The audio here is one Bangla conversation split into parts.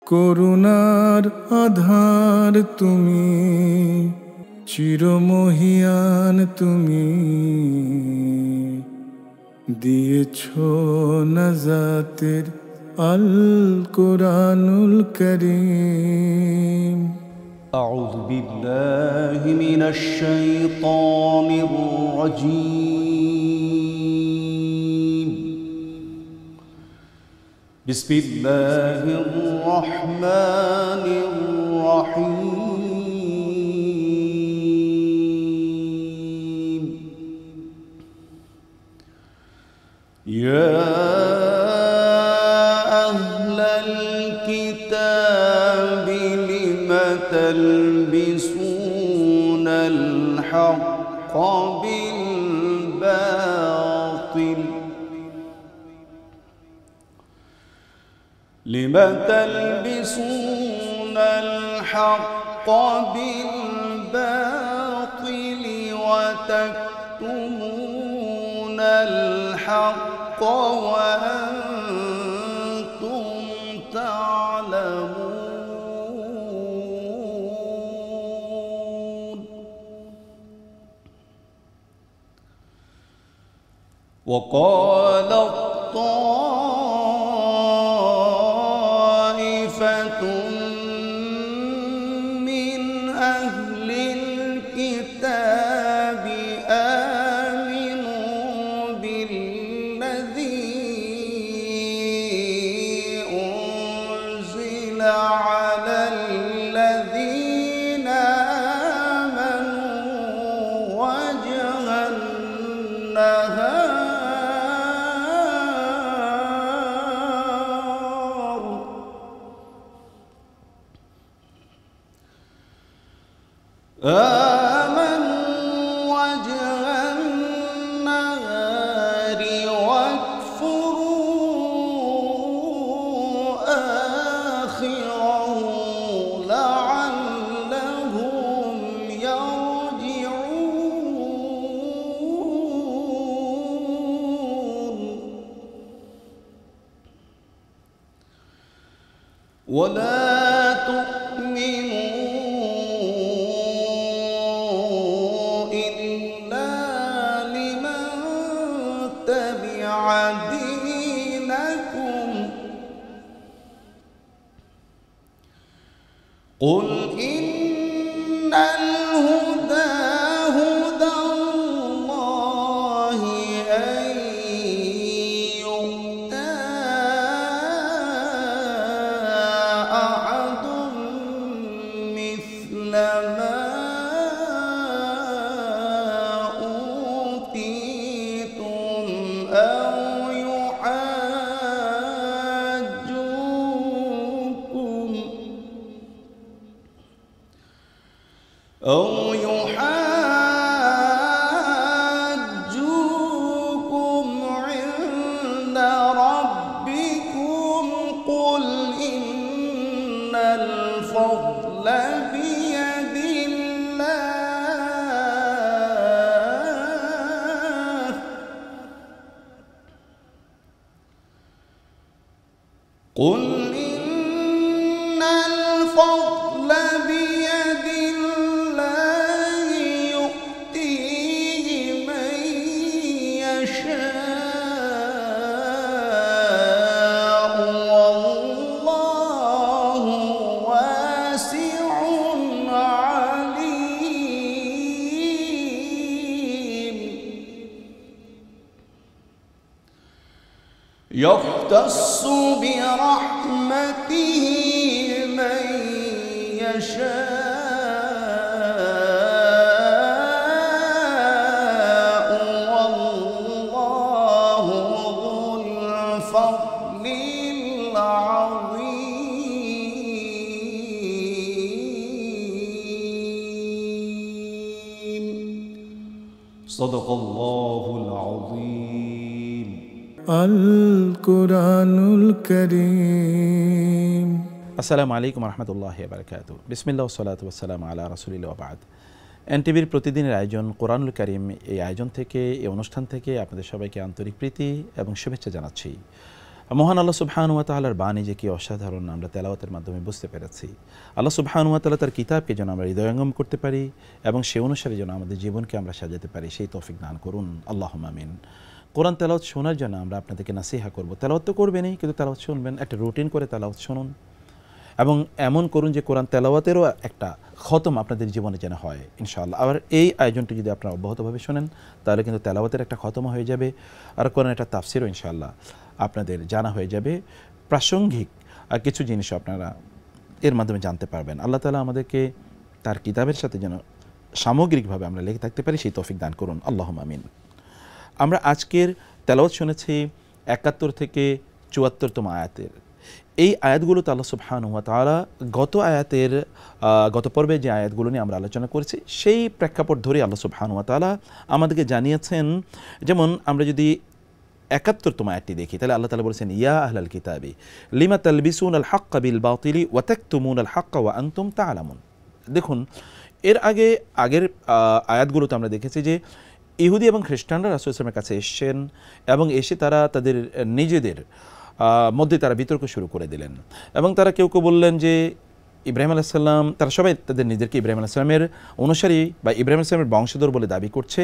করুণার আধার তুমি, চিরমহিয়ান তুমি, দিয়েছো নাজাতের আল কোরআনুল করিম। أعوذ بالله من الشيطان الرجيم. بسم الله الرحمن الرحيم. يا أهل الكتاب لم تلبسون الحق بالباطل لم تلبسون الحق بالباطل وتكتمون الحق وأنتم تعلمون. وقال طائفة من أهل الكتاب آمنوا بالذي أنزل على الذين آمنوا وجه النهار واكفروا آخره لعلهم يرجعون. ولا تؤمنوا دينكم قل إن الهدى هدى الله أن يؤتى أحد مثل ما أو يحاجوكم عند ربكم قل إن الفضل بيد الله قل إن الفضل بيد الله يؤتيه من يشاء والله واسع عليم. يختص برحمته من يشاء والله ذو الفضل العظيم. صدق الله العظيم. আল-কুরআনুল কারীম। আসসালামু আলাইকুম রহমতুল্লাহি ওয়া বারাকাতুহু। বিসমিল্লাহ ওয়াসসালাতু ওয়াসসালামু আলা রাসূলিল্লাহ ওয়া বা'দ। এনটিভির প্রতিদিনের আয়োজন কোরআনুল কারীম, এই আয়োজন থেকে, এই অনুষ্ঠান থেকে আপনাদের সবাইকে আন্তরিক প্রীতি এবং শুভেচ্ছা জানাচ্ছি। মহান আল্লাহ সুবহানাহু ওয়া তাআলার বাণী যে কি অসাধারণ আমরা তেলাওয়াতের মাধ্যমে বুঝতে পেরেছি। আল্লাহ সুবহানাহু ওয়া তাআলা তার কিতাবকে যেন আমরা হৃদয়ঙ্গম করতে পারি এবং সে অনুসারে যেন আমাদের জীবনকে আমরা সাজাতে পারি, সেই তৌফিক দান করুন, আল্লাহুম্মা আমিন। কোরআন তেলাওয়াত শোনার জন্য আমরা আপনাদেরকে নাসিহা করব। তেলাওয়াত তো করবেনই, কিন্তু তেলাওয়াত শুনবেন, একটা রুটিন করে তেলাওয়াত শুনুন এবং এমন করুন যে কোরআন তেলাওয়াতেরও একটা খতম আপনাদের জীবনে যেন হয় ইনশাআল্লাহ। আবার এই আয়োজনটি যদি আপনারা অব্যাহতভাবে শোনেন তাহলে কিন্তু তেলাওয়াতের একটা খতম হয়ে যাবে, আর কোরআন একটা তাফসিরও ইনশাআল্লাহ আপনাদের জানা হয়ে যাবে। প্রাসঙ্গিক কিছু জিনিস আপনারা এর মাধ্যমে জানতে পারবেন। আল্লাহ তাআলা আমাদেরকে তার কিতাবের সাথে যেন সামগ্রিকভাবে আমরা লেগে থাকতে পারি, সেই তৌফিক দান করুন, আল্লাহুম্মা আমিন। আমরা আজকের তেলাওয়াত শুনেছি 71 থেকে 74তম আয়াতের। এই আয়াতগুলোতে আল্লাহ সুবহানাহু ওয়া তাআলা গত পর্বে যে আয়াতগুলো নিয়ে আমরা আলোচনা করেছি সেই প্রেক্ষাপট ধরে আল্লাহ সুবহানাহু ওয়া তাআলা আমাদেরকে জানিয়েছেন। যেমন আমরা যদি 71তম আয়াতটি দেখি তাহলে আল্লাহ তাআলা বলেছেন, ইয়া আহলাল কিতাবি লিমা তালবিসুনাল হাক্কা বিল বাতিলি ওয়া তাকতুমুনাল হাক্কা ওয়া আনতুম তা'লামুন। দেখুন, এর আগের আয়াতগুলোতে আমরা দেখেছি যে ইহুদি এবং খ্রিস্টানরা রাসূল সাল্লাল্লাহু আলাইহি ওয়াসাল্লামের কাছে এসেছেন এবং এসে তারা তাদের নিজেদের মধ্যে তারা বিতর্ক শুরু করে দিলেন এবং তারা কেউ কেউ বললেন যে ইব্রাহিম আলাইহিস সালাম, তারা সবাই তাদের নিজেদেরকে ইব্রাহিম আলাইহিস সালামের অনুসারী বা ইব্রাহিম আলাইহিস সালামের বংশধর বলে দাবি করছে,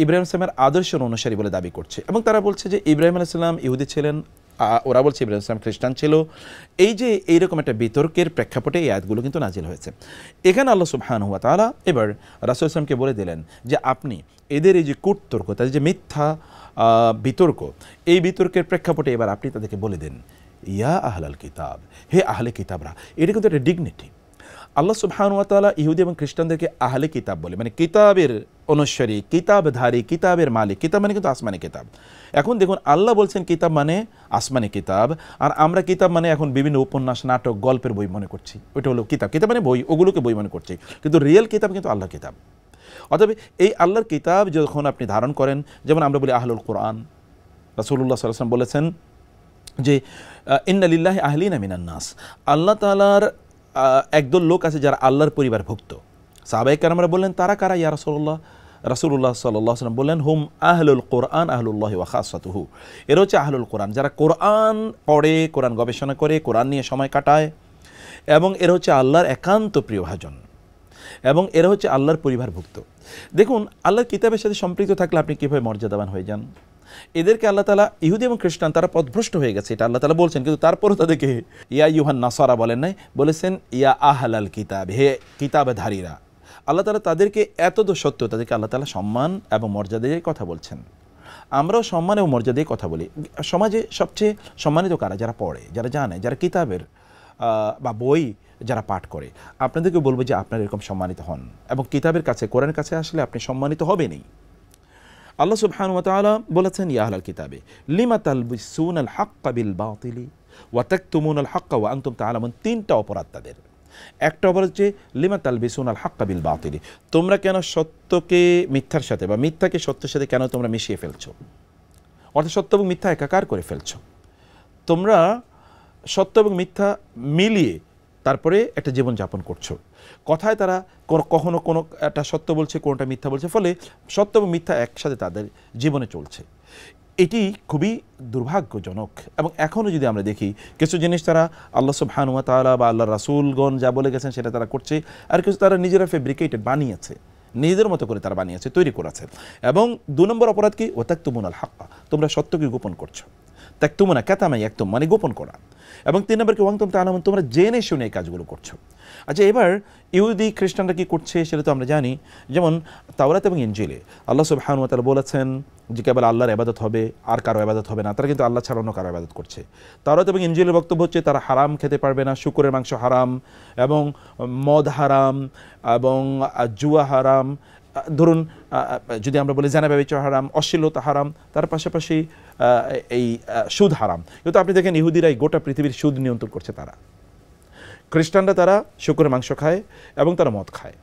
ইব্রাহিম আলাইহিস সালামের আদর্শের অনুসারী বলে দাবি করছে এবং তারা বলছে যে ইব্রাহিম আলাইহিস সালাম ইহুদি ছিলেন, ওরা বলছে ইব্রাহিম আলাইহিস সালাম খ্রিস্টান ছিল। এই যে এইরকম একটা বিতর্কের প্রেক্ষাপটে এই আয়াতগুলো কিন্তু নাজিল হয়েছে। এখানে আল্লাহ সুবহানাহু ওয়া তাআলা এবার রাসূল সাল্লামকে বলে দিলেন যে আপনি এদের এই যে কূটতর্ক, তাদের যে মিথ্যা বিতর্ক, এই বিতর্কের প্রেক্ষাপটে এবার আপনি তাদেরকে বলে দেন, ইয়া আহলাল কিতাব, হে আহলে কিতাবরা। এটা কিন্তু একটা ডিগনিটি। আল্লাহ সুবহানাহু ওয়া তাআলা ইহুদি এবং খ্রিস্টানদেরকে আহলে কিতাব বলে, মানে কিতাবের অনুসারী, কিতাবধারী, কিতাবের মালিক। কিতাব মানে কিন্তু আসমানি কিতাব। এখন দেখুন, আল্লাহ বলছেন কিতাব মানে আসমানি কিতাব, আর আমরা কিতাব মানে এখন বিভিন্ন উপন্যাস, নাটক, গল্পের বই মনে করছি। ওইটা হলো কিতাব। কিতাব মানে বই, ওগুলোকে বই মনে করছি, কিন্তু রিয়েল কিতাব কিন্তু আল্লাহর কিতাব। অতএব এই আল্লাহর কিতাব যখন আপনি ধারণ করেন, যেমন আমরা বলি আহলুল কোরআন, রাসূলুল্লাহ সাল্লাল্লাহু আলাইহি ওয়াসাল্লাম বলেছেন যে ইন্না লিল্লাহি আহলিনা মিনান নাস, আল্লাহ তাআলার একদল লোক আছে যারা আল্লাহর পরিবারভুক্ত। সাহাবায়ে কেরামরা বললেন, তারা কারা ইয়া রাসূলুল্লাহ? রাসূলুল্লাহ সাল্লাল্লাহু আলাইহি ওয়াসাল্লাম বললেন, হুম আহলুল কোরআন আহলুল্লাহি ওয়া খাসাতুহু। এরা হচ্ছে আহলুল কোরআন, যারা কোরআন পড়ে, কোরআন গবেষণা করে, কোরআন নিয়ে সময় কাটায়, এবং এরা হচ্ছে আল্লাহর একান্ত প্রিয়ভাজন, এবং এরা হচ্ছে আল্লাহর পরিবারভুক্ত। দেখুন, আল্লাহর কিতাবের সাথে সম্পৃক্ত থাকলে আপনি কীভাবে মর্যাদাবান হয়ে যান। এদেরকে আল্লাহ তাআলা, ইহুদি এবং খ্রিস্টান তারা পথভ্রষ্ট হয়ে গেছে, এটা আল্লাহ তাআলা বলছেন, কিন্তু তারপরও তাদেরকে ইয়া ইউহান নাসারা বলেন নাই, বলেছেন ইয়া আহলাল কিতাব, হে কিতাবধারীরা। আল্লাহ তাআলা তাদেরকে এত সত্য, তাদেরকে আল্লাহ তাআলা সম্মান এবং মর্যাদা দিয়ে কথা বলছেন। আমরাও সম্মান এবং মর্যাদা দিয়ে কথা বলি। সমাজে সবচেয়ে সম্মানিত কারা? যারা পড়ে, যারা জানে, যারা কিতাবের বা বই যারা পাঠ করে। আপনাদেরকে বলবো যে আপনারা এরকম সম্মানিত হন, এবং কিতাবের কাছে, কোরআনের কাছে আসলে আপনি সম্মানিত হবেনই। আল্লাহ সুবহানাহু ওয়া তাআলা বলেছেন, ইয়া আহলাল কিতাবে লিমা তালবিসুনাল হাক্কা বিল বাতিলি ওয়া তাকতুমুনাল হাক্কা ওয়া আনতুম তা'লামুন। তিনটা অপরাধ তাদের। একটা অপরাধ হচ্ছে লিমা তালবিসুনাল হাক্কা বিল বাতিলি, তোমরা কেন সত্যকে মিথ্যার সাথে বা মিথ্যাকে সত্যের সাথে কেন তোমরা মিশিয়ে ফেলছো, অর্থাৎ সত্য এবং মিথ্যা একাকার করে ফেলছো। তোমরা সত্য এবং মিথ্যা মিলিয়ে তারপরে একটা জীবনযাপন করছো। কথায় তারা কখনো কোনো একটা সত্য বলছে, কোনোটা মিথ্যা বলছে, ফলে সত্য এবং মিথ্যা একসাথে তাদের জীবনে চলছে। এটি খুবই দুর্ভাগ্যজনক। এবং এখনও যদি আমরা দেখি কিছু জিনিস তারা আল্লাহ সুবহানাহু ওয়া তাআলা বা আল্লাহ রাসূলগণ যা বলে গেছেন সেটা তারা করছে, আর কিছু তারা নিজেরা ফেব্রিকেটেড বানিয়েছে, নিজেদের মতো করে তারা বানিয়েছে, তৈরি করেছে। এবং 2 নম্বর অপরাধ কি? ওয়া তাকতুমুনাল হাক্কা, তোমরা সত্যকে গোপন করছো। তাকতুমুনা কাতামা ইয়াকতুম, মানে গোপন করা। এবং 3 নম্বর কি? ওয়া আনতুম তা'লামুন, তোমরা জেনে শুনে এই কাজগুলো করছো। আচ্ছা, এবার ইহুদি খ্রিস্টানরা কি করছে সেটা তো আমরা জানি। যেমন তাওরাত এবং ইনজিলে আল্লাহ সুবহানাহু ওয়া তাআলা বলেছেন যে কেবল আল্লাহর ইবাদত হবে, আর কারো ইবাদত হবে না। তারা কিন্তু আল্লাহ ছাড়া অন্য কারো ইবাদত করছে। তাওরাত এবং ইনজিলের বক্তব্য হচ্ছে তারা হারাম খেতে পারবে না, শুকরের মাংস হারাম, এবং মদ হারাম, এবং জুয়া হারাম, ধরুন যদি আমরা বলি জানা ব্যভিচার হারাম, অশ্লীলতা হারাম, তার পাশাপাশি এই সুদ হারাম। কিন্তু আপনি দেখেন ইহুদিরাই গোটা পৃথিবীর সুদ নিয়ন্ত্রণ করছে। তারা খ্রিস্টানরা তারা শুকরের মাংস খায় এবং তারা মদ খায়,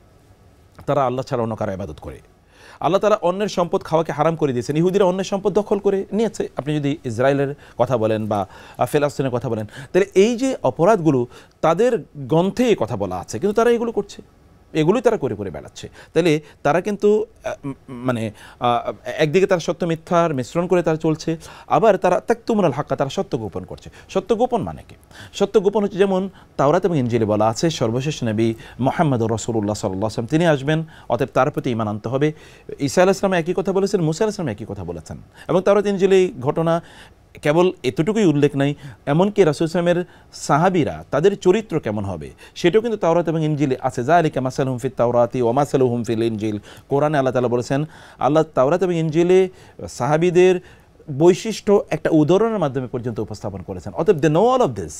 তারা আল্লাহ ছাড়া অন্য কারো ইবাদত করে। আল্লাহ তাআলা অন্যের সম্পদ খাওয়াকে হারাম করে দিয়েছেন, ইহুদিরা অন্যের সম্পদ দখল করে নিয়েছে। আপনি যদি ইসরায়েলের কথা বলেন বা ফিলিস্তিনের কথা বলেন, তাহলে এই যে অপরাধগুলো তাদের গ্রন্থে কথা বলা আছে, কিন্তু তারা এগুলো করছে। এগুলোই তারা করে করে বেড়াচ্ছে। তাহলে তারা কিন্তু মানে একদিকে তারা সত্য মিথ্যার মিশ্রণ করে তারা চলছে, আবার তারা তাকতুমুনাল হাক্কা, তারা সত্য গোপন করছে। সত্য গোপন মানে কি? সত্য গোপন হচ্ছে যেমন তাওরাত এবং ইনজিলে বলা আছে সর্বশেষ নবী মুহাম্মদুর রাসূলুল্লাহ সাল্লাল্লাহু আলাইহি ওয়াসাল্লাম তিনি আসবেন, অতএব তার প্রতি ঈমান আনতে হবে। ঈসা আলাইহিস সালাম একই কথা বলেছেন, মুসা আলাইহিস সালাম একই কথা বলেছেন, এবং তাওরাত ইনজিলে ঘটনা কেবল এতটুকুই উল্লেখ নাই, এমনকি রাসূল সাল্লামের সাহাবীরা তাদের চরিত্র কেমন হবে সেটাও কিন্তু তাওরাত এবং ইনজিলে আছে। যালিকা মাসালুহুম ফিত তাওরাতি ওয়া মাসালুহুম ফিল ইনজিল। কোরআনে আল্লাহ তাআলা বলেছেন, আল্লাহ তাওরাত এবং ইনজিলে সাহাবীদের বৈশিষ্ট্য একটা উদাহরণের মাধ্যমে পর্যন্ত উপস্থাপন করেছেন। অতএব they know all of this.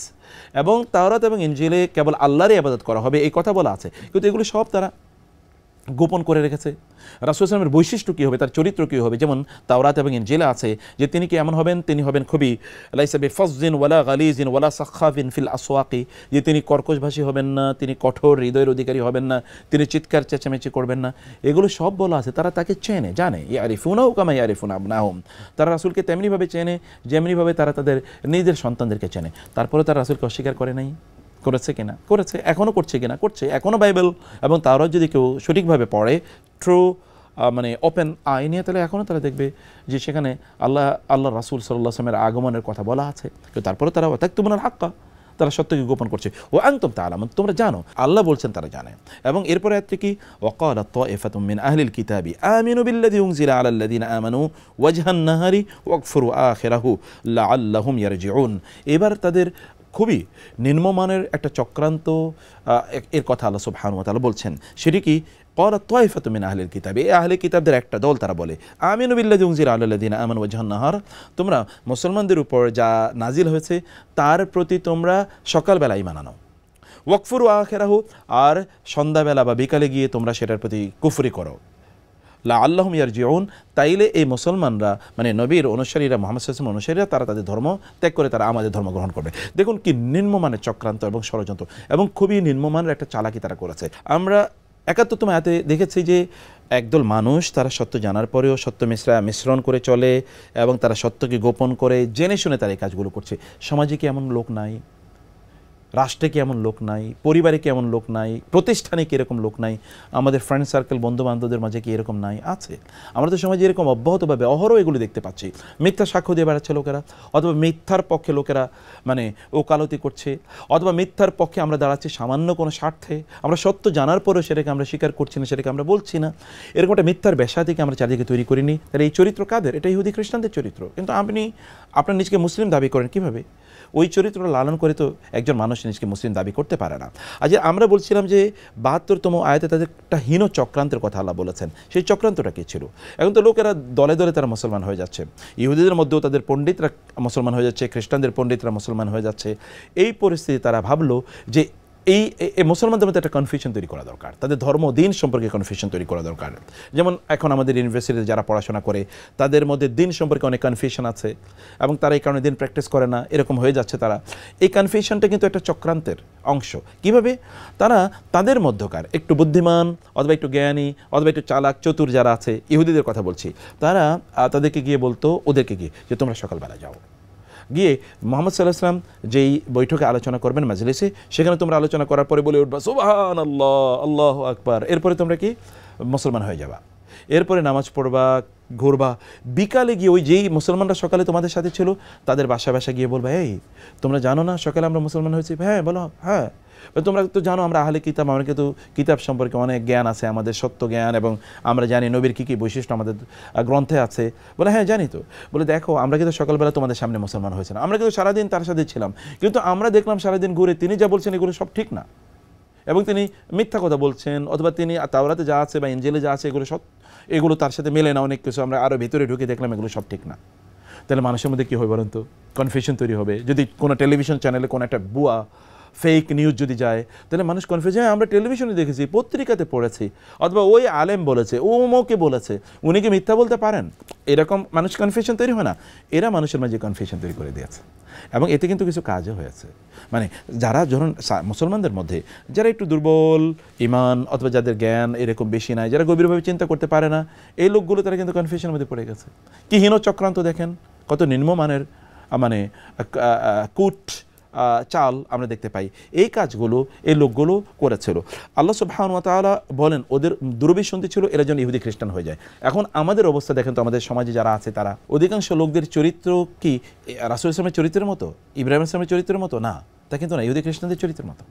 এবং তাওরাত এবং ইনজিলে কেবল আল্লাহরই ইবাদত করা হবে এই কথা বলা আছে, কিন্তু এগুলো সব তারা গোপন করে রেখেছে। রাসূল সাল্লামের বৈশিষ্ট্য কী হবে, তার চরিত্র কী হবে, যেমন তাওরাত এবং ইনজিলে আছে যে তিনি কি এমন হবেন, তিনি হবেন খুবই লাইসা বিফাজ্জিন ওয়ালা গালিজিন ওয়ালা সাখাফিন ফিল আসওয়াকি, যে তিনি কর্কশভাষী হবেন না, তিনি কঠোর হৃদয়ের অধিকারী হবেন না, তিনি চিৎকার চেঁচামেচি করবেন না। এগুলো সব বলা আছে। তারা তাকে চেনে, জানে, ইয়ারিফুনাহু কামা ইয়ারিফুনা আবনাহুম। তারা রাসূলকে তেমনিভাবে চেনে যেমনিভাবে তারা তাদের নিজের সন্তানদেরকে চেনে। তারপরে তারা রাসূলকে অস্বীকার করে নাই, করেছে কিনা? করেছে। এখনও করছে কিনা? করছে। এখনও বাইবেল এবং তাওরাত যদি কেউ সঠিকভাবে পড়ে, ট্রু মানে ওপেন আই নিয়ে, তাহলে এখনও তারা দেখবে যে সেখানে আল্লাহ রাসূল সাল্লাল্লাহু আলাইহি ওয়াসাল্লামের আগমনের কথা বলা আছে। কিন্তু তারপরে তারা তাকতুমুনাল হাক্কা, তারা সত্যকে গোপন করছে। ও আনতুম তা'লামুন, তোমরা জানো। আল্লাহ বলছেন তারা জানে। এবং এরপরে আয়াতটি কি? ওয়াকালাত তাইফাতুম মিন আহলিল কিতাবি আমিনু বিল্লাযী উনজিলা আলাল লাযীনা আমানু ওয়াজহান নাহারি ওয়াকফুরু আখিরাহু লাআল্লাহুম ইয়ারজিউন। এবার তাদের খুবই নিম্নমানের একটা চক্রান্ত এর কথা আল্লাহ সুবহানাহু ওয়া তাআলা বলছেন। সেটি কি? ক্বালাত তাইফাতু মিন আহলিল কিতাবি, এই আহলে কিতাবদের একটা দল তারা বলে, আমিনু বিল্লাযী উনজিলা আলাল লাযীনা আমানু ওয়াজহান নাহার, তোমরা মুসলমানদের উপর যা নাজিল হয়েছে তার প্রতি তোমরা সকালবেলা ঈমান আনো, ওয়াকফুরু আখিরাহু, আর সন্ধ্যাবেলা বা বিকালে গিয়ে তোমরা সেটার প্রতি কুফরি করো, লাআল্লাহুম ইয়ারজিউন, তাইলে এই মুসলমানরা মানে নবীর অনুসারীরা, মুহাম্মদ সাল্লাল্লাহু আলাইহি ওয়াসাল্লামের অনুসারীরা, তারা তাদের ধর্ম ত্যাগ করে তারা আমাদের ধর্ম গ্রহণ করবে। দেখুন কি নিম্নমানের চক্রান্ত এবং ষড়যন্ত্র, এবং খুবই নিম্নমানের একটা চালাকি তারা করেছে। আমরা ৭১তম আয়াতে দেখেছি যে একদল মানুষ তারা সত্য জানার পরেও সত্য মিশ্রণ করে চলে এবং তারা সত্যকে গোপন করে জেনে শুনে তারা এই কাজগুলো করছে। সমাজে কি এমন লোক নাই? রাষ্ট্রে কি এমন লোক নাই? পরিবারে কি এমন লোক নাই? প্রতিষ্ঠানে কি এরকম লোক নাই? আমাদের ফ্রেন্ড সার্কেল, বন্ধু বান্ধবদের মাঝে কি এরকম নাই? আছে। আমরা তো সমাজে এরকম অব্যাহতভাবে অহরহ এগুলো দেখতে পাচ্ছি। মিথ্যা সাক্ষ্য দিয়ে বেড়াচ্ছে লোকেরা, অথবা মিথ্যার পক্ষে লোকেরা মানে ওকালতি করছে, অথবা মিথ্যার পক্ষে আমরা দাঁড়াচ্ছি সামান্য কোনো স্বার্থে। আমরা সত্য জানার পরেও সেটাকে আমরা স্বীকার করছি না, সেটাকে আমরা বলছি না। এরকম একটা মিথ্যার বেশাতিকে আমরা চারিদিকে তৈরি করিনি। তাহলে এই চরিত্র কাদের? এটা ইহুদি খ্রিস্টানদের চরিত্র। কিন্তু আপনি আপনার নিজকে মুসলিম দাবি করেন কিভাবে? ওই চরিত্রটা লালন করে তো একজন মানুষ নিজকে মুসলিম দাবি করতে পারে না। আজ আমরা বলছিলাম যে ৭২তম আয়াতে তাদের একটা হীন চক্রান্তের কথা আল্লাহ বলেছেন। সেই চক্রান্তটা কী ছিল? এখন তো লোকেরা দলে দলে তারা মুসলমান হয়ে যাচ্ছে। ইহুদিদের মধ্যেও তাদের পণ্ডিতরা মুসলমান হয়ে যাচ্ছে, খ্রিস্টানদের পণ্ডিতরা মুসলমান হয়ে যাচ্ছে। এই পরিস্থিতি তারা ভাবলো যে এই মুসলমানদের মধ্যে একটা কনফিউশন তৈরি করা দরকার, তাদের ধর্ম দিন সম্পর্কে কনফিউশন তৈরি করা দরকার। যেমন এখন আমাদের ইউনিভার্সিটিতে যারা পড়াশোনা করে তাদের মধ্যে দিন সম্পর্কে অনেক কনফিউশন আছে এবং তারা এই কারণে দিন প্র্যাকটিস করে না, এরকম হয়ে যাচ্ছে তারা। এই কনফিউশনটা কিন্তু একটা চক্রান্তের অংশ। কিভাবে? তারা তাদের মধ্যকার একটু বুদ্ধিমান অথবা একটু জ্ঞানী অথবা একটু চালাক চতুর যারা আছে, ইহুদিদের কথা বলছি, তারা তাদেরকে গিয়ে বলতো, ওদেরকে গিয়ে যে তোমরা সকালবেলা যাও, গিয়ে মুহাম্মদ সাল্লাল্লাহু আলাইহি ওয়াসাল্লাম যেই বৈঠকে আলোচনা করবেন মাজলিসে, সেখানে তোমরা আলোচনা করার পরে বলে উঠবা সুবহানাল্লাহ, আল্লাহু আকবার। এরপরে তোমরা কি মুসলমান হয়ে যাবা, এরপরে নামাজ পড়বা, ঘুরবা। বিকালে গিয়ে ওই যেই মুসলমানরা সকালে তোমাদের সাথে ছিল তাদের বাসা গিয়ে বলবা, এই তোমরা জানো না সকালে আমরা মুসলমান হয়েছি? হ্যাঁ বলো, হ্যাঁ। তোমরা তো জানো আমরা আহলে কিতাব, আমাদের কিন্তু কিতাব সম্পর্কে অনেক জ্ঞান আছে, আমাদের সত্য জ্ঞান, এবং আমরা জানি নবীর কী কী বৈশিষ্ট্য আমাদের গ্রন্থে আছে। বলে হ্যাঁ জানি তো। বলে দেখো আমরা কিন্তু সকালবেলা তোমাদের সামনে মুসলমান হয়েছে না, আমরা কিন্তু সারাদিন তার সাথে ছিলাম, কিন্তু আমরা দেখলাম সারাদিন ঘুরে তিনি যা বলছেন এগুলো সব ঠিক না, এবং তিনি মিথ্যা কথা বলছেন, অথবা তিনি তাওরাতে যা আছে বা ইনজিলে যা আছে এগুলো তার সাথে মেলে না, অনেক কিছু আমরা আরও ভিতরে ঢুকে দেখলাম এগুলো সব ঠিক না। তাহলে মানুষের মধ্যে কী হয় বলেন তো? কনফিউশন তৈরি হবে। যদি কোনো টেলিভিশন চ্যানেলে কোনো একটা বুয়া ফেক নিউজ যদি যায়, তাহলে মানুষ কনফিউজ হয়, আমরা টেলিভিশনে দেখেছি, পত্রিকাতে পড়েছি, অথবা ওই আলেম বলেছে, ও মৌকে বলেছে, উনি কি মিথ্যা বলতে পারেন? এরকম মানুষ কনফিউশন তৈরি হয় না? এরা মানুষের মাঝে কনফিউশন তৈরি করে দিয়েছে, এবং এতে কিন্তু কিছু কাজও হয়েছে। মানে যারা ধরুন মুসলমানদের মধ্যে যারা একটু দুর্বল ইমান অথবা যাদের জ্ঞান এরকম বেশি নাই, যারা গভীরভাবে চিন্তা করতে পারে না, এই লোকগুলো তারা কিন্তু কনফিউশনের মধ্যে পড়ে গেছে। কি হীন চক্রান্ত দেখেন, কত নিম্নমানের মানে কূট চাল আমরা দেখতে পাই। এই কাজগুলো এই লোকগুলো করেছিল। আল্লাহ সুবহানাহু ওয়া তাআলা বলেন ওদের দুরভিসন্ধি ছিল এরা যেন ইহুদি খ্রিস্টান হয়ে যায়। এখন আমাদের অবস্থা দেখেন তো, আমাদের সমাজে যারা আছে তারা অধিকাংশ লোকদের চরিত্র কি রাসূল ইসলামের চরিত্রের মতো, ইব্রাহিম ইসলামের চরিত্রের মতো? না, তা কিন্তু না, ইহুদি খ্রিস্টানদের চরিত্রের মতো।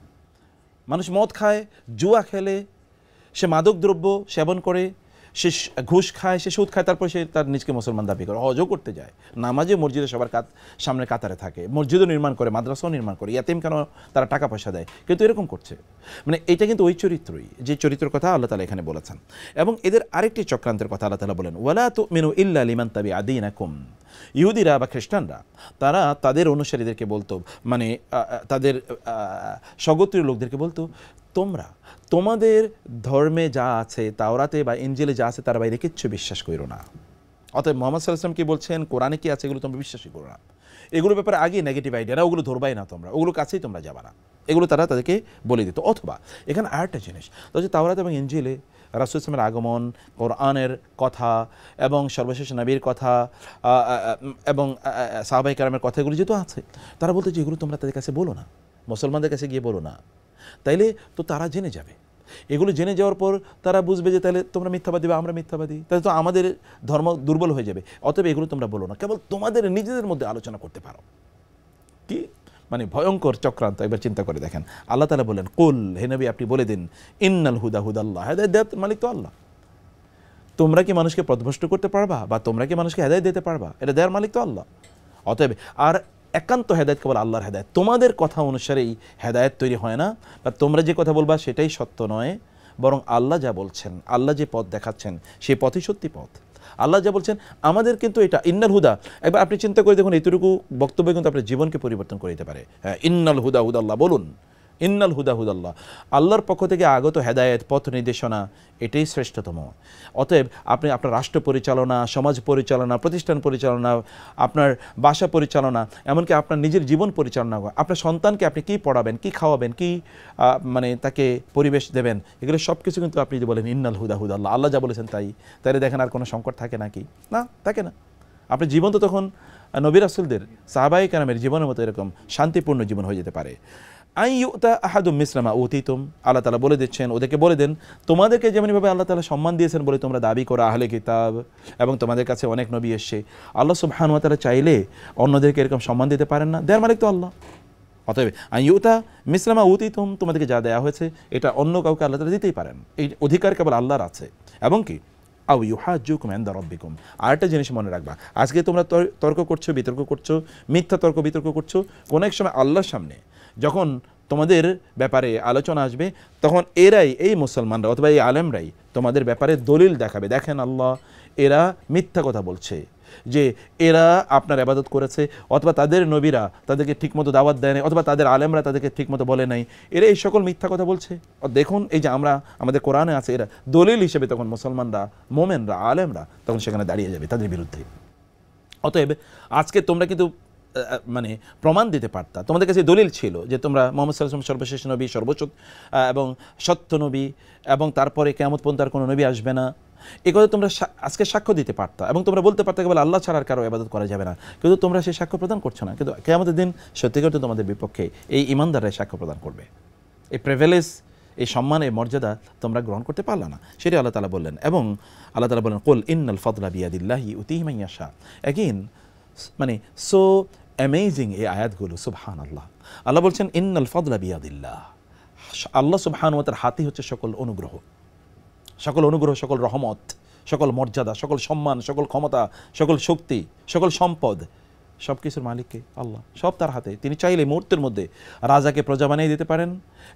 মানুষ মদ খায়, জুয়া খেলে, সে মাদক দ্রব্য সেবন করে, সে ঘুষ খায়, সে সুদ খায়, তারপর সে তার নিজকে মুসলমান দাবি করে, হজও করতে যায়, নামাজে মসজিদে সবার সামনে কাতারে থাকে, মসজিদও নির্মাণ করে, মাদ্রাসাও নির্মাণ করে, ইয়াতিম কেন তারা টাকা পয়সা দেয়, কিন্তু এরকম করছে। মানে এটা কিন্তু ওই চরিত্রই যে চরিত্রের কথা আল্লাহ তাআলা এখানে বলেছেন। এবং এদের আরেকটি চক্রান্তের কথা আল্লাহ তাআলা বলেন, ওয়ালা তুমিনু ইল্লা লিমান তাবিআ দীনাকুম। ইহুদিরা বা খ্রিস্টানরা তারা তাদের অনুসারীদেরকে বলতো, মানে তাদের স্বগোত্রীয় লোকদেরকে বলতো, তোমরা তোমাদের ধর্মে যা আছে, তাওরাতে বা ইনজিলে যা আছে তার বাইরে কিচ্ছু বিশ্বাস করো না। অতএব মুহাম্মদ সাল্লাল্লাহু আলাইহি ওয়াসাল্লাম কি বলছেন, কোরআনে কি আছে এগুলো তোমরা বিশ্বাসই করো না, এগুলোর ব্যাপারে আগে নেগেটিভ আইডিয়া না, ওগুলো ধরবাই না তোমরা, ওগুলো কাছেই তোমরা যাবা না, এগুলো তারা তাদেরকে বলে দিত। অথবা এখানে আরেকটা জিনিস, তো যে তাওরাত এবং ইনজিলে রাসূল ইসলামের আগমন, কোরআনের কথা এবং সর্বশেষ নবীর কথা এবং সাহাবায়ে কেরামের কথাগুলো যেহেতু আছে, তারা বলতো যে এগুলো তোমরা তাদের কাছে বলো না, মুসলমানদের কাছে গিয়ে বলো না, তাইলে তো তারা জেনে যাবে। এগুলো জেনে যাওয়ার পর তারা বুঝবে যে তাহলে তোমরা মিথ্যাবাদী বা আমরা মিথ্যাবাদী, তাহলে তো আমাদের ধর্ম দুর্বল হয়ে যাবে। অতএব এগুলো তোমরা বলো না, কেবল তোমাদের নিজেদের মধ্যে আলোচনা করতে পারো। কি মানে ভয়ঙ্কর চক্রান্ত, একবার চিন্তা করে দেখেন। আল্লাহ তাআলা বলেন, কুল, হে নবী আপনি বলে দিন, ইন্নাল হুদা হুদাল্লাহ, হেদায়েত দেওয়ার মালিক তো আল্লাহ। তোমরা কি মানুষকে পথভ্রষ্ট করতে পারবা বা তোমরা কি মানুষকে হেদায়েত দিতে পারবা? এটা দেওয়ার মালিক তো আল্লাহ। অতএব আর একান্ত হেদায়েত কেবল আল্লাহর হেদায়েত, তোমাদের কথা অনুসারেই হেদায়েত তৈরি হয় না, বা তোমরা যে কথা বলবা সেটাই সত্য নয়, বরং আল্লাহ যা বলছেন, আল্লাহ যে পথ দেখাচ্ছেন সেই পথই সত্যি পথ। আল্লাহ যা বলছেন আমাদের কিন্তু এটা ইন্নাল হুদা, একবার আপনি চিন্তা করে দেখুন, এইটুকু বক্তব্য কিন্তু আপনার জীবনকে পরিবর্তন করে দিতে পারে। হ্যাঁ, ইন্নাল হুদা হুদাল্লাহ বলুন, ইন্নাল হুদা হুদাল্লাহ, আল্লাহর পক্ষ থেকে আগত হেদায়েত, পথ নির্দেশনা, এটাই শ্রেষ্ঠতম। অতএব আপনি আপনার রাষ্ট্র পরিচালনা, সমাজ পরিচালনা, প্রতিষ্ঠান পরিচালনা, আপনার বাসা পরিচালনা, এমনকি আপনার নিজের জীবন পরিচালনা, আপনার সন্তানকে আপনি কী পড়াবেন, কী খাওয়াবেন, কী মানে তাকে পরিবেশ দেবেন, এগুলো সব কিছু কিন্তু আপনি যদি বলেন ইন্নাল হুদা হুদাল্লাহ, আল্লাহ যা বলেছেন তাই, তাহলে দেখেন আর কোনো সংকট থাকে নাকি? না, থাকে না। আপনার জীবন তো তখন নবী রাসূলদের, সাহাবায়ে কেরামের জীবনের মতো এরকম শান্তিপূর্ণ জীবন হয়ে যেতে পারে। আইয়ুতা আহাদুম মিসলামা উতিতুম, আল্লাহ তাআলা বলে দিচ্ছেন ওদেরকে বলে দেন, তোমাদেরকে যেমনভাবে আল্লাহ তাআলা সম্মান দিয়েছেন বলে তোমরা দাবি করো আহলে কিতাব, এবং তোমাদের কাছে অনেক নবী এসেছে, আল্লাহ সুবহানাহু ওয়া তাআলা চাইলে অন্যদেরকে এরকম সম্মান দিতে পারেন না? দেয়ার মালিক তো আল্লাহ। অতএব আইয়ুতা মিসলামা উতিতুম, তোমাদেরকে যা দেওয়া হয়েছে এটা অন্য কাউকে আল্লাহ তাআলা দিতেই পারেন, এই অধিকার কেবল আল্লাহর আছে। এবং কি আও ইউহাজ্জুকুম ইনদা রাব্বিকুম, আরেকটা জিনিস মনে রাখবা, আজকে তোমরা তর্ক করছো, বিতর্ক করছো, মিথ্যা তর্ক বিতর্ক করছো, কোনো এক সময় আল্লাহর সামনে যখন তোমাদের ব্যাপারে আলোচনা আসবে, তখন এরাই, এই মুসলমানরা অথবা এই আলেমরাই তোমাদের ব্যাপারে দলিল দেখাবে, দেখেন আল্লাহ এরা মিথ্যা কথা বলছে, যে এরা আপনার ইবাদত করেছে, অথবা তাদের নবীরা তাদেরকে ঠিকমতো দাওয়াত দেয় নাই, অথবা তাদের আলেমরা তাদেরকে ঠিকমতো বলে নাই, এরা এই সকল মিথ্যা কথা বলছে। দেখুন এই যে আমরা, আমাদের কোরআনে আছে, এরা দলিল হিসেবে তখন মুসলমানরা, মোমেনরা, আলেমরা তখন সেখানে দাঁড়িয়ে যাবে তাদের বিরুদ্ধে। অতএব আজকে তোমরা কিন্তু মানে প্রমাণ দিতে পারতা, তোমাদের কাছে দলিল ছিল যে তোমরা মুহাম্মদ সাল্লাল্লাহু আলাইহি ওয়াসাল্লাম সর্বশেষ নবী, সর্বোচ্চ এবং সত্য নবী, এবং তারপরে কিয়ামত পর্যন্ত আর কোনো নবী আসবে না, এই কথা তোমরা আজকে সাক্ষ্য দিতে পারতা, এবং তোমরা বলতে পারতে কেবল আল্লাহ ছাড়া আর কারো ইবাদত করা যাবে না, কিন্তু তোমরা সেই সাক্ষ্য প্রদান করছো না। কিন্তু কিয়ামতের দিন সত্যিকার তো তোমাদের বিপক্ষে এই ঈমানদাররাই সাক্ষ্য প্রদান করবে। এই প্রিভিলেজ, এই সম্মান, এই মর্যাদা তোমরা গ্রহণ করতে পারলা না, সেটা আল্লাহ তাআলা বললেন। এবং আল্লাহ তাআলা বললেন, কুল ইন্নাল ফাদলা বিয়াদিল্লাহি ইউতিহি মান ইয়াশা। এগেইন মানে সো অ্যামেজিং এই আয়াতগুলো, সুবহানাল্লাহ। আল্লাহ বলছেন ইন্নাল ফাদলা বিয়াদিল্লাহ, আল্লাহ সুবহানাহু ওয়া তাআলার হাতে হচ্ছে সকল অনুগ্রহ, সকল অনুগ্রহ, সকল রহমত, সকল মর্যাদা, সকল সম্মান, সকল ক্ষমতা, সকল শক্তি, সকল সম্পদ, সব কিছুর মালিককে আল্লাহ, সব তার হাতে। তিনি চাইলে মুহূর্তের মধ্যে রাজাকে প্রজা বানিয়ে দিতে পারেন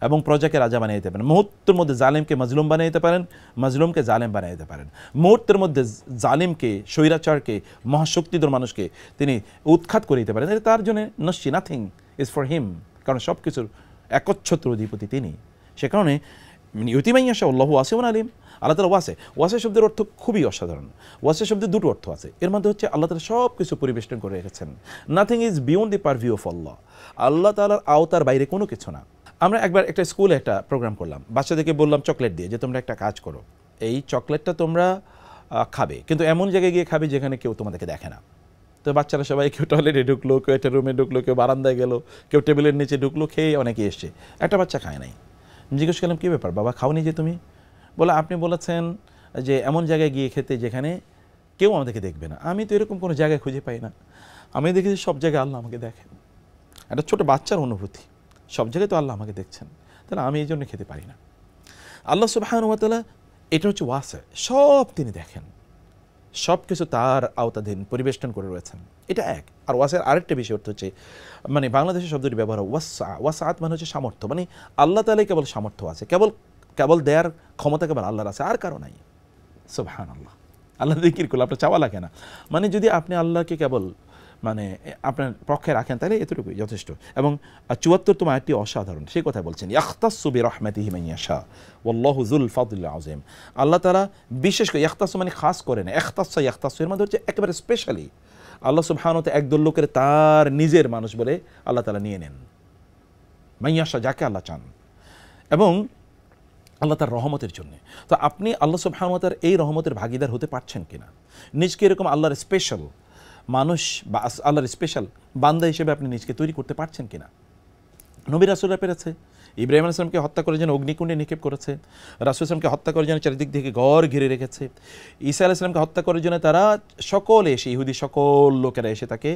এবং প্রজাকে রাজা বানিয়ে দিতে পারেন, মুহূর্তের মধ্যে জালেমকে মাজলুম বানিয়ে দিতে পারেন, মাজলুমকে জালেম বানিয়ে দিতে পারেন, মুহূর্তের মধ্যে জালিমকে, স্বৈরাচারকে, মহাশক্তিধর মানুষকে তিনি উৎখাত করে দিতে পারেন। এটা তার জন্য নস্যি, নাথিং ইজ ফর হিম, কারণ সব কিছুর একচ্ছত্র অধিপতি তিনি। সে কারণে ইউতিমাইয়াশা আল্লাহু ওয়াসিউন আলিম, আল্লাহ তাআলা ওয়াসে, ওয়াসে শব্দের অর্থ খুবই অসাধারণ। ওয়াসে শব্দের দুটো অর্থ আছে, এর মধ্যে হচ্ছে আল্লাহ তাআলা সব কিছু পরিবেষ্টন করে রেখেছেন, nothing is beyond the purview of Allah, Allah তাআলার আওতার বাইরে কোনো কিছু না। আমরা একবার একটা স্কুলে একটা প্রোগ্রাম করলাম, বাচ্চাদেরকে বললাম চকলেট দিয়ে যে তোমরা একটা কাজ করো, এই চকলেটটা তোমরা খাবে, কিন্তু এমন জায়গায় গিয়ে খাবে যেখানে কেউ তোমাদেরকে দেখে না, তো বাচ্চারা সবাই কেউ টয়লেটে ঢুকলো, কেউ একটা রুমে ঢুকলো, কেউ বারান্দায় গেল, কেউ টেবিলের নিচে ঢুকলো, খেয়ে অনেকে এসছে, একটা বাচ্চা খায় নাই। জিজ্ঞেস করলাম কী ব্যাপার বাবা, খাওনি যে তুমি? বলে আপনি বলেছেন যে এমন জায়গায় গিয়ে খেতে যেখানে কেউ আমাদেরকে দেখবে না। আমি তো এরকম কোনো জায়গায় খুঁজে পাই না, আমি দেখেছি সব জায়গায় আল্লাহ আমাকে দেখেন। একটা ছোটো বাচ্চার অনুভূতি, সব জায়গায় তো আল্লাহ আমাকে দেখছেন, তাহলে আমি এই জন্য খেতে পারি না। আল্লাহ সুবহানাহু ওয়া তাআলা এটা হচ্ছে ওয়াসি, সব তিনি দেখেন, সব কিছু তার আওতাধীন পরিবেষ্টন করে রয়েছেন, এটা এক। আর ওয়াসের আরেকটা বিষয় অর্থ হচ্ছে, মানে বাংলাদেশের শব্দটি ব্যবহার হয় ওয়াসা, ওয়াসাআত মানে হচ্ছে সামর্থ্য, মানে আল্লাহ তাআলাই কেবল সামর্থ্য আছে, কেবল দেয়ার ক্ষমতা কেবল আল্লাহর আছে, আর কারো নাই। সুবহানাল্লাহ, আল্লাহ যিকির করলে আপনার চাওয়া লাগে না। মানে যদি আপনি আল্লাহকে কেবল মানে আপনার পক্ষে রাখেন তাহলে এতটুকুই যথেষ্ট। এবং ৭৪তম আয়াতটি অসাধারণ, সেই কথা বলছেন, ইয়াখতাসু বিরহমাতিহি মান ইয়াশা ওয়াল্লাহু যুল ফাদলিল আযীম। আল্লাহ তাআলা বিশেষ করে, ইয়াখতাসু মানে খাস করেন, ইখতাসা ইয়াখতাসু এর মধ্যে হচ্ছে একেবারে স্পেশালি আল্লাহ সুবহানাহু ওয়া তাআলা একদল লোকের তার নিজের মানুষ বলে আল্লাহ তাআলা নিয়ে নেন, মান ইয়াশা, যাকে আল্লাহ চান, এবং আল্লাহ তার রহমতের জন্য। তো আপনি আল্লাহ সুবহানাহু ওয়া তাআলার এই রহমতের ভাগীদার হতে পারছেন কিনা? নিজকে এরকম আল্লাহর স্পেশাল মানুষ বা আল্লাহর স্পেশাল বান্দা হিসেবে আপনি নিজকে তৈরি করতে পারছেন কিনা? নবী রাসূলরা পেরেছে। ইব্রাহিম আলাইহিস সালামকে হত্যা করে যেন অগ্নিকুণ্ডে নিক্ষেপ করেছে, রাসূল সালামকে হত্যা করে যেন চারিদিক থেকে ঘর ঘিরে রেখেছে, ঈসা আলাইহিস সালামকে হত্যা করার জন্য তারা সকলে এসে, ইহুদি সকল লোকেরা এসে তাকে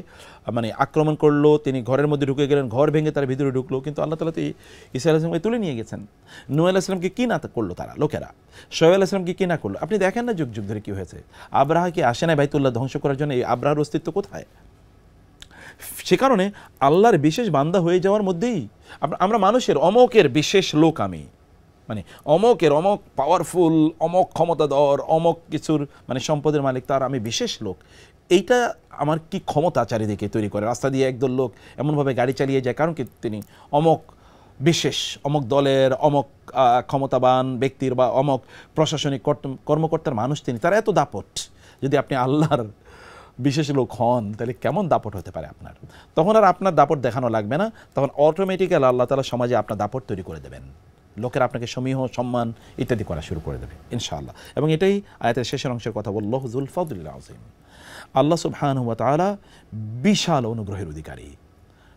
মানে আক্রমণ করলো, তিনি ঘরের মধ্যে ঢুকে গেলেন, ঘর ভেঙে তার ভিতরে ঢুকলো, কিন্তু আল্লাহ তাআলা তো ঈসা আলাইহিস সালামকে তুলে নিয়ে গেছেন। নূহ আলাইহিস সালামকে কি না করলো তারা লোকেরা, শোয়েব আলাইহিস সালামকে কি না করলো, আপনি দেখেন না যুগ যুগ ধরে কি হয়েছে। আব্রাহা কি আসে না বাইতুল্লাহ ধ্বংস করার জন্য? এই আব্রাহার অস্তিত্ব কোথায়? সে কারণে আল্লাহর বিশেষ বান্দা হয়ে যাওয়ার মধ্যেই আমরা মানুষের অমকের বিশেষ লোক, আমি মানে অমকের অমক পাওয়ারফুল, অমক ক্ষমতাধর, অমক কিছুর মানে সম্পদের মালিক, তার আমি বিশেষ লোক, এইটা আমার কি ক্ষমতা চারিদিকে তৈরি করে। রাস্তা দিয়ে একদল লোক এমনভাবে গাড়ি চালিয়ে যায়, কারণ কি তিনি অমক বিশেষ, অমক দলের, অমক ক্ষমতাবান ব্যক্তির বা অমক প্রশাসনিক কর্মকর্তার মানুষ তিনি, তার এত দাপট। যদি আপনি আল্লাহর বিশেষ লোক হন তাহলে কেমন দাপট হতে পারে আপনার? তখন আর আপনার দাপট দেখানো লাগবে না, তখন অটোমেটিক্যালি আল্লাহ তাআলা সমাজে আপনার দাপট তৈরি করে দেবেন, লোকেরা আপনাকে সমীহ সম্মান ইত্যাদি করা শুরু করে দেবে ইনশাআল্লাহ। এবং এটাই আয়াতের শেষের অংশের কথা, আল্লাহু যুল ফাদলিল আযীম। আল্লাহ সুবহানাহু ওয়া তাআলা বিশাল অনুগ্রহের অধিকারী,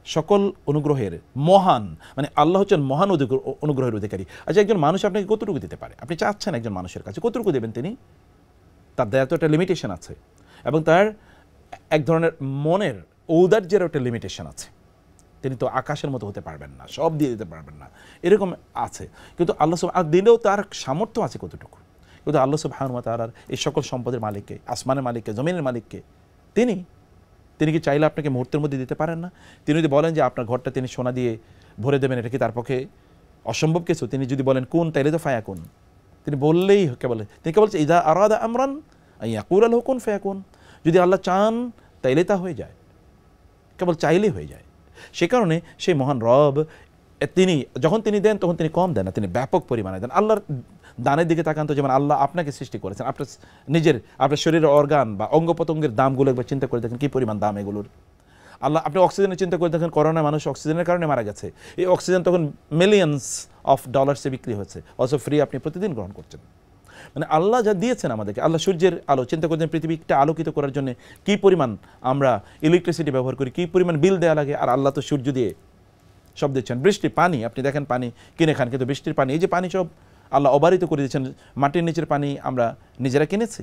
সকল অনুগ্রহের মহান, মানে আল্লাহ হচ্ছেন মহান অনুগ্রহের অধিকারী। আচ্ছা, একজন মানুষ আপনাকে কতটুকু দিতে পারে? আপনি চাচ্ছেন একজন মানুষের কাছে কতটুকু দেবেন তিনি? তার দেয়ার তো একটা লিমিটেশন আছে, এবং তার এক ধরনের মনের ঔদার্যের একটা লিমিটেশন আছে। তিনি তো আকাশের মতো হতে পারবেন না, সব দিয়ে দিতে পারবেন না, এরকম আছে। কিন্তু আল্লাহ আর দিলেও তার সামর্থ্য আছে কতটুকু। কিন্তু আল্লাহ সুবহানাহু ওয়া তাআলার এই সকল সম্পদের মালিককে, আসমানের মালিককে, জমিনের মালিককে, তিনি কি চাইলে আপনাকে মুহূর্তের মধ্যে দিতে পারেন না? তিনি যদি বলেন যে আপনার ঘরটা তিনি সোনা দিয়ে ভরে দেবেন, এটা কি তার পক্ষে অসম্ভব কিছু? তিনি যদি বলেন কোন, তাইলে তো ফায়াকুন, তিনি বললেই কেবল, তিনি কেবল ইযা আরাদা আমরান আইয়াকুলা লাহু কুন ফায়াকুন, যদি আল্লাহ চান তাইলে তা হয়ে যায়, কেবল চাইলেই হয়ে যায়। সে কারণে সেই মহান রব তিনি যখন তিনি দেন তখন তিনি কম দেন না, তিনি ব্যাপক পরিমাণে দেন। আল্লাহর দানের দিকে তাকান তো, যেমন আল্লাহ আপনাকে সৃষ্টি করেছেন, আপনার শরীরের অর্গান বা অঙ্গ প্রত্যঙ্গের দামগুলো একবার চিন্তা করে দেখেন, কী পরিমাণ দাম এগুলোর। আল্লাহ, আপনি অক্সিজেনের চিন্তা করে দেখেন, করোনা মানুষ অক্সিজেনের কারণে মারা গেছে, এই অক্সিজেন তখন মিলিয়ন্স অফ ডলার্সে বিক্রি হচ্ছে, অথচ ফ্রি আপনি প্রতিদিন গ্রহণ করছেন। মানে আল্লাহ যা দিয়েছেন আমাদেরকে, আল্লাহ সূর্যের আলো চিন্তা করছেন, পৃথিবীটা আলোকিত করার জন্য কী পরিমাণ আমরা ইলেকট্রিসিটি ব্যবহার করি, কী পরিমাণ বিল দেওয়া লাগে, আর আল্লাহ তো সূর্য দিয়ে সব দিচ্ছেন। বৃষ্টি, পানি, আপনি দেখেন পানি কিনে খান, কিন্তু বৃষ্টির পানি, এই যে পানি সব আল্লাহ অবারিত করে দিয়েছেন। মাটির নিচের পানি আমরা নিজেরা কিনেছি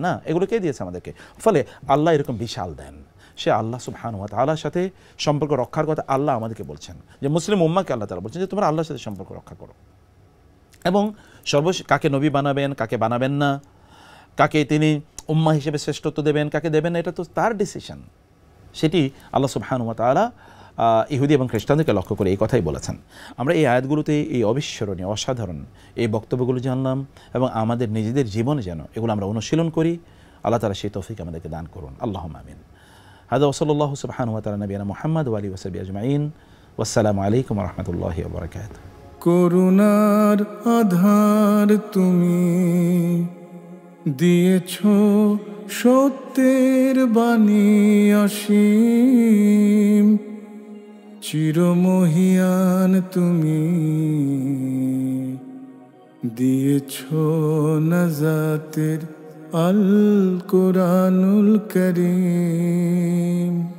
না, এগুলো কে দিয়েছে আমাদেরকে? ফলে আল্লাহ এরকম বিশাল দেন। সে আল্লাহ সুবহানাহু ওয়া তাআলার সাথে সম্পর্ক রক্ষার কথা আল্লাহ আমাদেরকে বলছেন, যে মুসলিম উম্মাহকে আল্লাহ তাআলা বলছেন যে তোমরা আল্লাহর সাথে সম্পর্ক রক্ষা করো, এবং কাকে নবী বানাবেন, কাকে বানাবেন না, কাকে তিনি উম্মাহ হিসেবে শ্রেষ্ঠত্ব দেবেন, কাকে দেবেন না, এটা তো তার ডিসিশন। সেটি আল্লাহ সুবহানাহু ওয়া তাআলা ইহুদি এবং খ্রিস্টানদেরকে লক্ষ্য করে এই কথাই বলেছেন। আমরা এই আয়াতগুলোতে এই অবিস্মরণীয়, অসাধারণ এই বক্তব্যগুলো জানলাম, এবং আমাদের নিজেদের জীবনে যেন এগুলো আমরা অনুশীলন করি। আল্লাহ তাআলা সেই তৌফিক আমাদেরকে দান করুন। আল্লাহুম্মা আমিন। হাদা ওয়া সাল্লাল্লাহু সুবহানাহু ওয়া তাআলা নবিয়ানা মুহাম্মদ ওয়া আলিহি ওয়া সাহবিহি আজমাইন। ওয়াসসালামু আলাইকুম ওয়া রাহমাতুল্লাহি ওয়া বারাকাতুহু। করুণার আধার তুমি দিয়েছ, সত্যের বাণী অসীম, চিরমহিয়ান তুমি দিয়েছ নাজাতের আল কোরআনুল করিম।